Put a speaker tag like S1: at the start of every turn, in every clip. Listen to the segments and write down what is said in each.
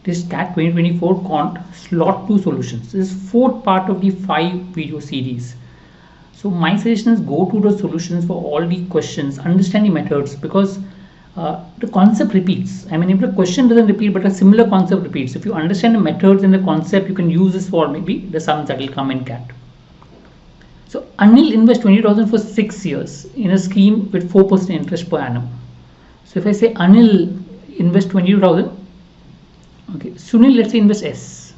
S1: This CAT 2024 Quant Slot 2 solutions. This is fourth part of the 5 video series. So my suggestion is go to the solutions for all the questions, understand the methods, because the concept repeats. I mean, if the question doesn't repeat but a similar concept repeats, if you understand the methods and the concept, you can use this for maybe the sums that will come in CAT. So Anil invests 20,000 for 6 years in a scheme with 4% interest per annum. So if I say Anil invests 22,000, okay, Sunil, let's say, invest S,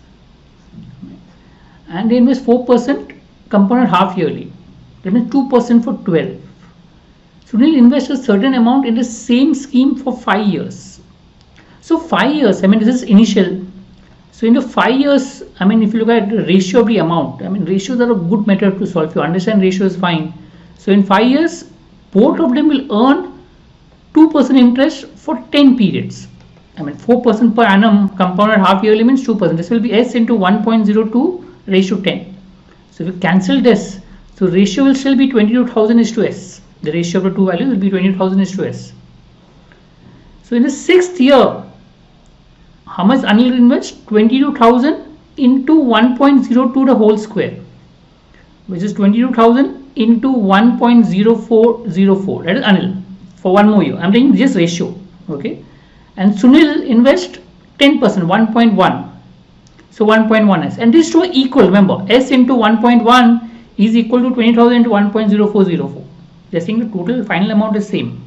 S1: and they invest 4% compounded half yearly. That means 2% for 12. Sunil invests a certain amount in the same scheme for 5 years. So 5 years, I mean, this is initial. So in the 5 years, I mean, if you look at the ratio of the amount, I mean, ratios are a good method to solve. If you understand ratio is fine. So in 5 years, both of them will earn 2% interest for 10 periods. I mean, 4% per annum compounded half yearly means 2%. This will be S into 1.02 ratio 10. So if you cancel this, so ratio will still be 22,000 is to S. The ratio of the two values will be 22,000 is to S. So in the 6th year, how much Anil will invest? 22,000 into 1.02 the whole square, which is 22,000 into 1.0404. That is Anil for one more year. I am taking just ratio. Okay. And Sunil invest 10%, 1.1. So 1.1S. And these two are equal. Remember, S into 1.1 is equal to 20,000 into 1.0404. They are saying the total final amount is same.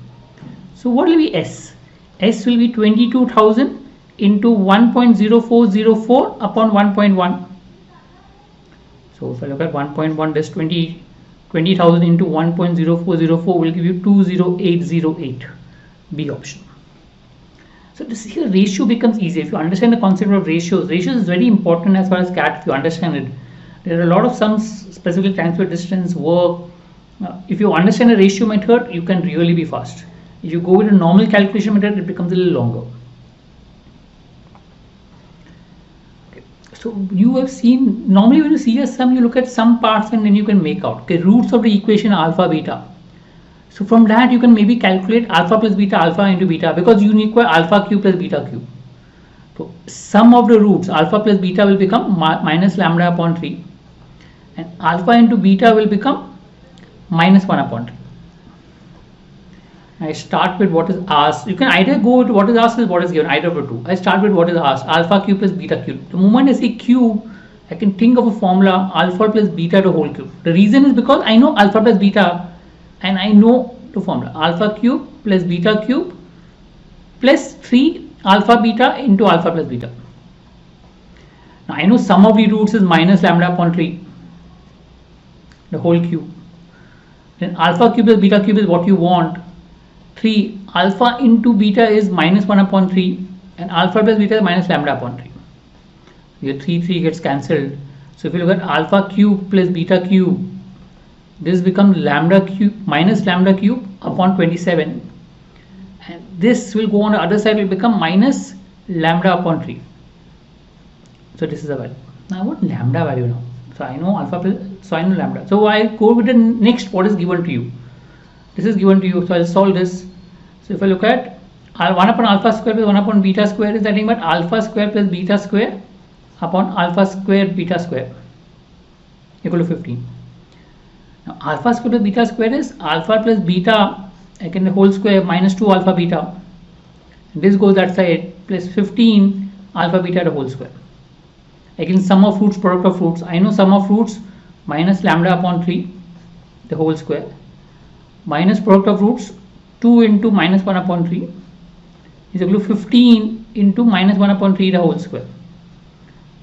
S1: So what will be S? S will be 22,000 into 1.0404 upon 1.1. So if I look at 1.1, that's 20,000 into 1.0404 will give you 20808. B option. So this here ratio becomes easy. If you understand the concept of ratios is very important as far as CAT. If you understand it, there are a lot of sums, specifically transfer distance, work. If you understand a ratio method, you can really be fast. If you go with a normal calculation method, it becomes a little longer. Okay. So you have seen, normally when you see a sum, you look at some parts and then you can make out. Okay, roots of the equation alpha, beta. So from that you can maybe calculate alpha plus beta, alpha into beta, because you require alpha cube plus beta cube. So sum of the roots alpha plus beta will become minus lambda upon 3, and alpha into beta will become minus 1 upon 3. I start with what is asked. You can either go with what is asked is what is given, either of the two. I start with what is asked, alpha cube plus beta cube. The moment I say cube, I can think of a formula alpha plus beta to whole cube. The reason is because I know alpha plus beta and I know the formula alpha cube plus beta cube plus 3 alpha beta into alpha plus beta. Now I know sum of the roots is minus lambda upon 3, the whole cube. Then alpha cube plus beta cube is what you want. 3 alpha into beta is minus 1 upon 3, and alpha plus beta is minus lambda upon 3. Your 3 gets cancelled. So if you look at alpha cube plus beta cube, this becomes lambda cube minus lambda cube upon 27, and this will go on the other side, will become minus lambda upon 3. So this is the value. Now I want lambda value now. So I know alpha plus, so I know lambda. So I go with the next what is given to you. This is given to you, so I'll solve this. So if I look at 1 upon alpha square plus 1 upon beta square is nothing but alpha square plus beta square upon alpha square beta square equal to 15. Now alpha square plus beta square is alpha plus beta, again the whole square minus 2 alpha beta. This goes that side plus 15 alpha beta the whole square. Again sum of roots, product of roots. I know sum of roots minus lambda upon 3 the whole square minus product of roots 2 into minus 1 upon 3 is equal to 15 into minus 1 upon 3 the whole square.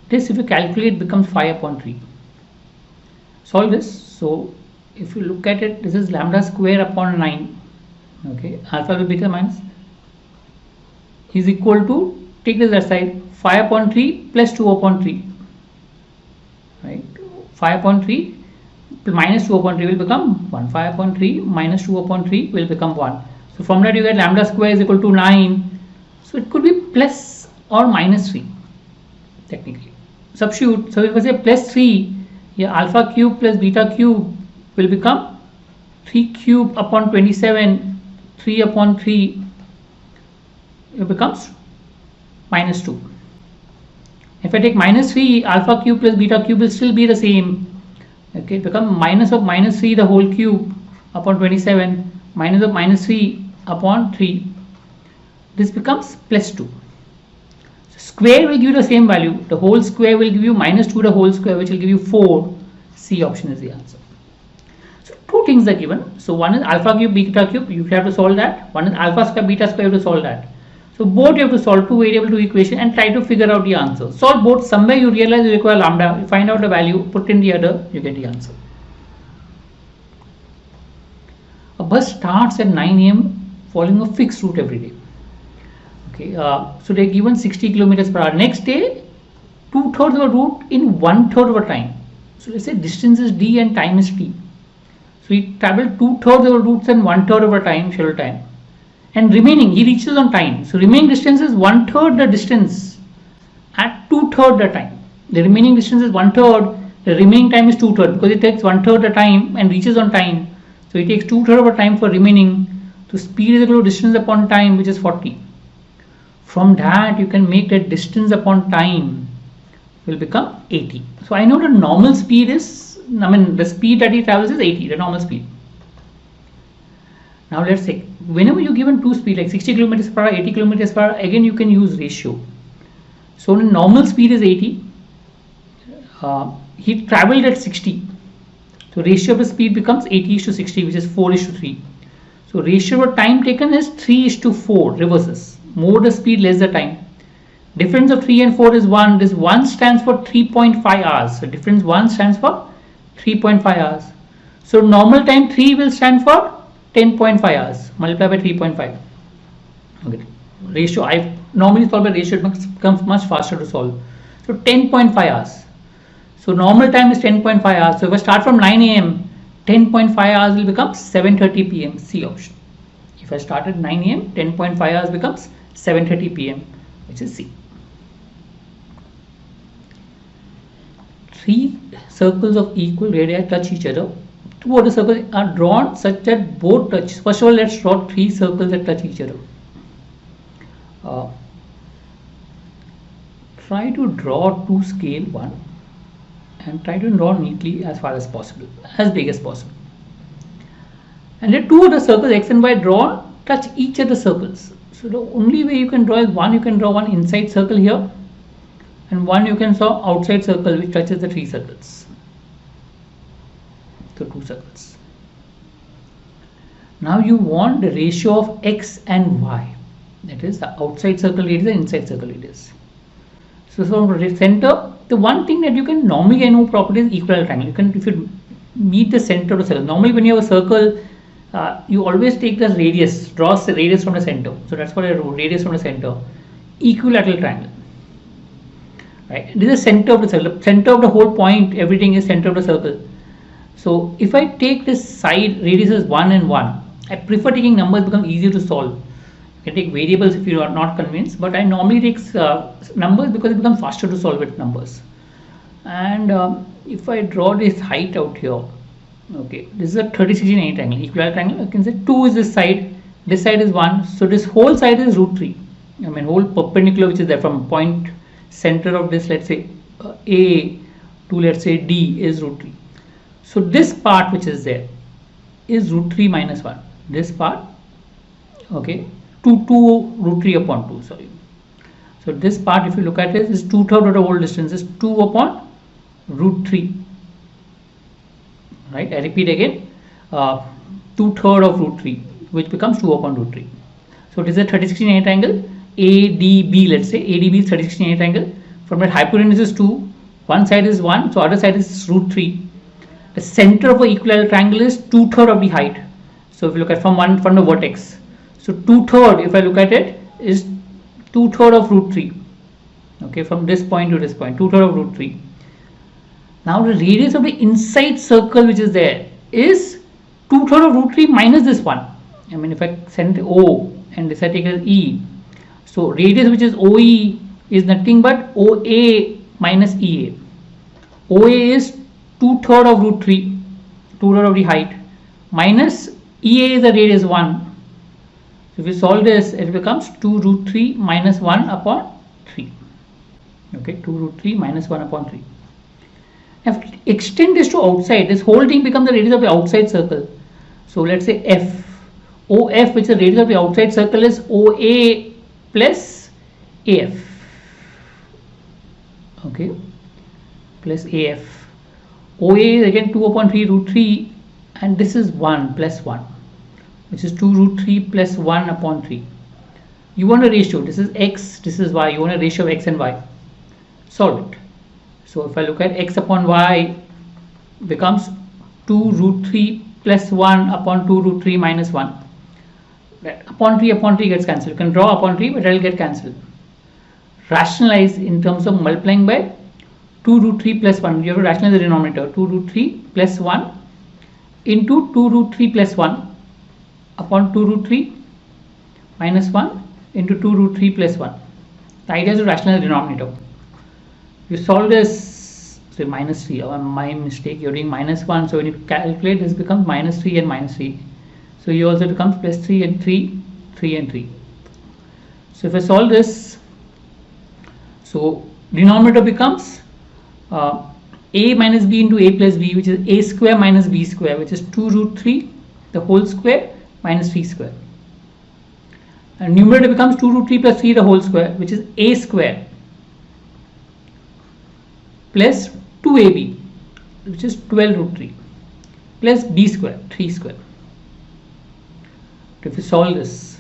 S1: This if you calculate becomes 5 upon 3. Solve this. So if you look at it, this is lambda square upon 9. Okay, alpha plus beta minus is equal to, take this aside, 5 upon 3 plus 2 upon 3. Right, 5 upon 3 minus 2 upon 3 will become 1. 5 upon 3 minus 2 upon 3 will become 1. So from that you get lambda square is equal to 9. So it could be plus or minus 3 technically. Substitute. So if I say plus 3, yeah, alpha cube plus beta cube will become 3 cube upon 27, 3 upon 3, it becomes minus 2. If I take minus 3, alpha cube plus beta cube will still be the same. Okay, become minus of minus 3 the whole cube upon 27, minus of minus 3 upon 3. This becomes plus 2. So square will give you the same value. The whole square will give you minus 2 the whole square, which will give you 4. C option is the answer. So two things are given. So one is alpha cube, beta cube, you have to solve that. One is alpha square, beta square, you have to solve that. So both you have to solve two variable two equation and try to figure out the answer. Solve both. Somewhere you realize you require lambda. You find out the value, put in the other, you get the answer. A bus starts at 9 a.m. following a fixed route every day. Okay, so they're given 60 kilometers per hour. Next day, 2/3 of a route in 1/3 of a time. So let's say distance is d and time is t. So he traveled 2/3 of the routes and 1/3 of a time, schedule time. And remaining, he reaches on time. So remaining distance is 1/3 the distance at 2/3 the time. The remaining distance is 1/3. The remaining time is 2/3 because it takes 1/3 the time and reaches on time. So it takes 2/3 of a time for remaining. So speed is equal to distance upon time, which is 40. From that, you can make that distance upon time will become 80. So I know the normal speed is, the speed that he travels is 80, the normal speed. Now let's say, whenever you're given two speed like 60 kilometers per hour, 80 kilometers per hour, again you can use ratio. So the normal speed is 80. He traveled at 60. So ratio of the speed becomes 80:60, which is 4:3. So ratio of time taken is 3:4, reverses. More the speed, less the time. Difference of 3 and 4 is 1. This 1 stands for 3.5 hours. So difference 1 stands for 3.5 hours. So normal time 3 will stand for 10.5 hours. Multiply by 3.5. Okay. Ratio, I normally solve by ratio, it becomes much faster to solve. So 10.5 hours. So normal time is 10.5 hours. So if I start from 9 a.m., 10.5 hours will become 7:30 p.m. C option. If I start at 9 a.m., 10.5 hours becomes 7:30 p.m. which is C. 3 circles of equal radii touch each other. 2 other circles are drawn such that both touch. First of all, let's draw 3 circles that touch each other. Try to draw to scale 1 and try to draw neatly as far as possible, as big as possible. And the 2 other circles x and y drawn touch each other circles. So the only way you can draw is one, you can draw one inside circle here, and one you can draw outside circle which touches the 3 circles. So 2 circles. Now you want the ratio of x and y, that is the outside circle radius and inside circle radius. So from the center, the one thing that you can normally know property is equilateral triangle. You can, if you meet the center of the circle, normally when you have a circle, you always take the radius, draw the radius from the center. So that's what I wrote, radius from the center. Equilateral triangle. Right? This is the center of the circle. Center of the whole point, everything is center of the circle. So if I take this side, radius is 1 and 1. I prefer taking numbers, become easier to solve. You can take variables if you are not convinced, but I normally take numbers because it becomes faster to solve with numbers. And if I draw this height out here, okay, this is a 30-60-90 triangle, equilateral triangle. You can say 2 is this side is 1, so this whole side is √3. I mean whole perpendicular which is there from point center of this, let's say A to let's say D is √3. So this part which is there is √3 minus 1. This part, okay, 2 √3 upon 2, sorry. So this part, if you look at it, is 2/3 of the whole distance is 2 upon √3. Right, I repeat again, 2/3 of √3, which becomes 2 upon √3. So it is a 30-60-90 triangle. ADB, let's say ADB is 30-60-90 triangle. From that hypotenuse is 2, one side is 1, so other side is √3. The center of an equilateral triangle is 2/3 of the height. So if you look at from the vertex, so 2/3, if I look at it, is 2/3 of √3. Okay, from this point to this point, 2/3 of √3. Now the radius of the inside circle which is there is 2/3 of √3 minus this one. I mean if I send O and this I take as E, so radius which is OE is nothing but OA minus EA. OA is 2/3 of √3, 2/3 of the height, minus EA is the radius 1. So if we solve this, it becomes 2 √3 minus 1 upon 3. Okay, 2 root 3 minus 1 upon 3. Now extend this to outside, this whole thing becomes the radius of the outside circle. So let's say f, OF, which is the radius of the outside circle, is OA plus AF. Okay, plus AF. OA is again 2 upon 3 root 3, and this is 1 plus 1, which is 2 root 3 plus 1 upon 3. You want a ratio, this is x, this is y, you want a ratio of x and y. Solve it. So if I look at x upon y becomes 2 root 3 plus 1 upon 2 root 3 minus 1. Upon 3 gets cancelled. You can draw upon 3, but it will get cancelled. Rationalize in terms of multiplying by 2 root 3 plus 1. You have to rationalize the denominator. 2 root 3 plus 1 into 2 root 3 plus 1 upon 2 root 3 minus 1 into 2 root 3 plus 1. The idea is to rationalize the denominator. You solve this, say minus 3, my mistake, you're doing minus 1, so when you calculate, this becomes minus 3 and minus 3. So you also becomes plus 3 and 3, 3 and 3. So if I solve this, so denominator becomes a minus b into a plus b, which is a square minus b square, which is 2 root 3, the whole square, minus 3 square. And numerator becomes 2 root 3 plus 3, the whole square, which is a square, plus 2ab, which is 12 root 3, plus b square, 3 square. If you solve this,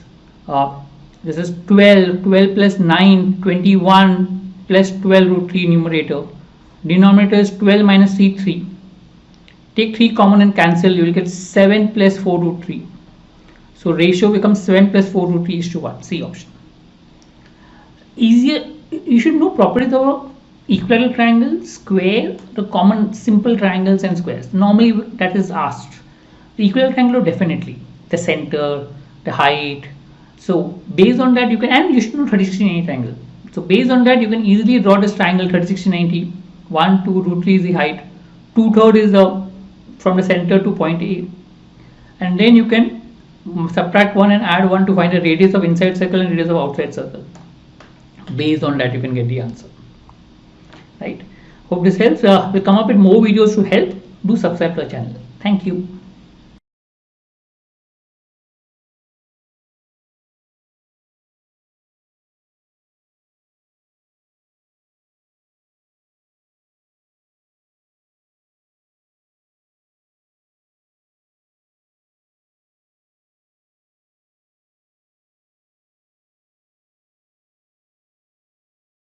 S1: this is 12 plus 9, 21 plus 12 root 3 numerator. Denominator is 12 minus 3, 3. Take 3 common and cancel, you will get 7 plus 4 root 3. So ratio becomes 7 plus 4 root 3 is to 1, C option. Easier, you should know properties of equilateral triangle, square, the common simple triangles and squares. Normally that is asked. The equilateral triangle, definitely. The center, the height. So based on that you can, and you should know 30-60-90 triangle. So based on that you can easily draw this triangle 30-60-90. 1, 2, root 3 is the height. 2/3 is the from the center to point A. And then you can subtract 1 and add 1 to find the radius of inside circle and radius of outside circle. Based on that you can get the answer. Right? Hope this helps. We'll come up with more videos to help. Do subscribe to our channel. Thank you.